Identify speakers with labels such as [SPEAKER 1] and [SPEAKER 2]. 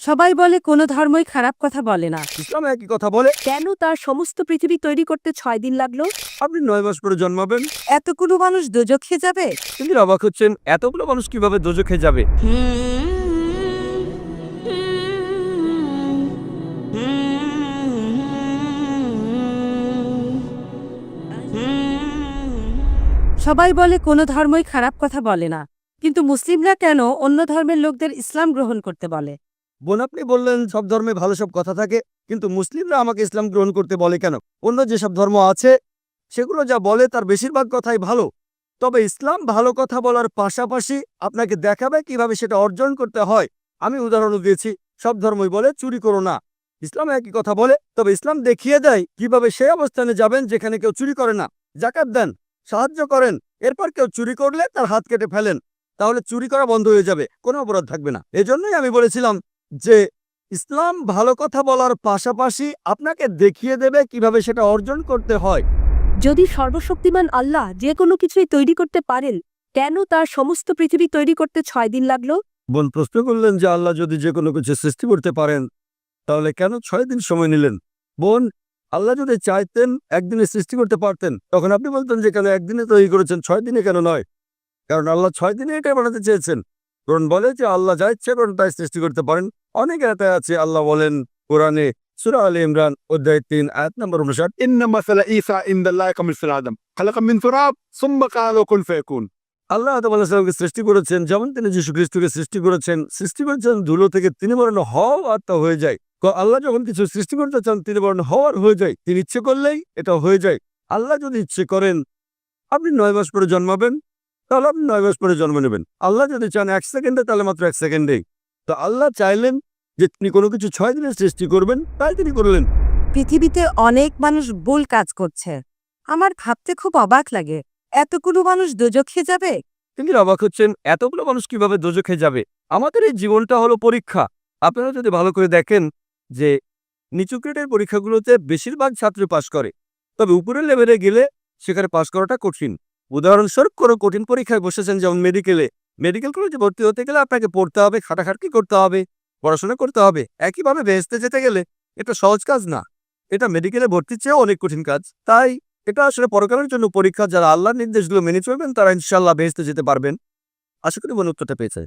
[SPEAKER 1] সবাই বলে কোনো ধর্মই খারাপ কথা বলে না,
[SPEAKER 2] ইসলাম একই কথা বলে।
[SPEAKER 1] কেন তার সমস্ত পৃথিবী তৈরি করতে 6 দিন লাগলো?
[SPEAKER 2] আপনি 9 মাস পরে জন্মাবেন,
[SPEAKER 1] এতগুলো মানুষ দোজখে যাবে?
[SPEAKER 2] তিনি অবাক হচ্ছেন এতগুলো মানুষ কিভাবে দোজখে যাবে।
[SPEAKER 1] সবাই বলে কোনো ধর্মই খারাপ কথা বলে না, কিন্তু মুসলিমরা কেন অন্য ধর্মের লোকদের ইসলাম গ্রহণ করতে বলে?
[SPEAKER 2] বোন, আপনি বললেন সব ধর্মে ভালো সব কথা থাকে, কিন্তু মুসলিমরা আমাকে ইসলাম গ্রহণ করতে বলে কেন? অন্য যেসব ধর্ম আছে সেগুলো যা বলে তার বেশিরভাগ কথাই ভালো, তবে ইসলাম ভালো কথা বলার পাশাপাশি আপনাকে দেখাবে কিভাবে সেটা অর্জন করতে হয়। আমি উদাহরণ দিয়েছি, সব ধর্মই বলে চুরি করো না, ইসলাম একই কথা বলে, তবে ইসলাম দেখিয়ে দেয় কিভাবে সেই অবস্থানে যাবেন যেখানে কেউ চুরি করে না। জাকাত দেন, সাহায্য করেন, এরপর কেউ চুরি করলে তার হাত কেটে ফেলেন, তাহলে চুরি করা বন্ধ হয়ে যাবে, কোনো অপরাধ থাকবে না। এজন্যই আমি বলেছিলাম যে ইসলাম ভালো কথা বলার পাশাপাশি আপনাকে দেখিয়ে দেবে কিভাবে সেটা অর্জন করতে হয়।
[SPEAKER 1] যদি সর্বশক্তিমান আল্লাহ যে কোনো কিছুই তৈরি করতে পারেন, কেন তার সমস্ত পৃথিবী তৈরি করতে 6 দিন লাগলো?
[SPEAKER 2] বোন প্রশ্ন করলেন যে আল্লাহ যদি যে কোনো কিছু সৃষ্টি করতে পারেন তাহলে কেন 6 দিন সময় নিলেন? বোন, আল্লাহ যদি চাইতেন একদিনে সৃষ্টি করতে পারতেন, তখন আপনি বলতেন যে কেন একদিনে তৈরি করেছেন, 6 দিনে কেন নয়? কারণ আল্লাহ 6 দিনে এটাই বানাতে চেয়েছেন। কোরআন বলে যে আল্লাহ যা ইচ্ছে করেন তাই সৃষ্টি করতে পারেন। অনেক আয়াতে আছে, আল্লাহ বলেন কোরআনে সূরা আলে ইমরান অধ্যায় 3 আয়াত নম্বর 59,
[SPEAKER 3] إن مثل عيسى عند الله كمثل آدم خلق من تراب ثم قال له كن فيكون।
[SPEAKER 2] আল্লাহ আদম আলাইহিস সালামকে সৃষ্টি করেছেন যেমন তিনি যীশু খ্রিস্টকে সৃষ্টি করেছেন ধুলো থেকে, তিনি বলেন হও আর তা হয়ে যায়। আল্লাহ যখন কিছু সৃষ্টি করতে চান তিনি বলেন হওয়ার হয়ে যায়, তিনি ইচ্ছে করলেই এটা হয়ে যায়। আল্লাহ যদি ইচ্ছে করেন আপনি 9 মাস পরে জন্মাবেন, তাহলে আপনি 9 মাস পরে জন্ম নেবেন। আল্লাহ যদি চান 1 সেকেন্ডে, তাহলে মাত্র 1 সেকেন্ডেই। তো আল্লাহ চাইলেন যে তিনি কোনো কিছু 6 দিনে সৃষ্টি করবেন, তাই তিনি করলেন।
[SPEAKER 1] পৃথিবীতে অনেক মানুষ ভুল কাজ করছে, আমার ভাবতে খুব অবাক লাগে, এতগুলো মানুষ দোজখে যাবে?
[SPEAKER 2] তিনি অবাক হচ্ছেন এতগুলো মানুষ কিভাবে দোজখে যাবে। আমাদের এই জীবনটা হলো পরীক্ষা। আপনারা যদি ভালো করে দেখেন যে নিচু গ্রেডের পরীক্ষাগুলোতে বেশিরভাগ ছাত্র পাশ করে, তবে উপরের লেভেলে গেলে সেখানে পাশ করাটা কঠিন। উদাহরণস্বরূপ কোনো কঠিন পরীক্ষায় বসেছেন, যেমন মেডিকেল কলেজে ভর্তি হতে গেলে আপনাকে পড়তে হবে, খাটাখাটনি করতে হবে, পড়াশোনা করতে হবে। একইভাবে বেহেশতে যেতে গেলে এটা সহজ কাজ না, এটা মেডিকেলে ভর্তির চেয়েও অনেক কঠিন কাজ। তাই এটা আসলে পরকালের জন্য পরীক্ষা। যারা আল্লাহর নির্দেশগুলো মেনে চলবেন তারা ইনশাআল্লাহ বেহেশতে যেতে পারবেন। আশা করি বোন উত্তরটা পেয়েছে।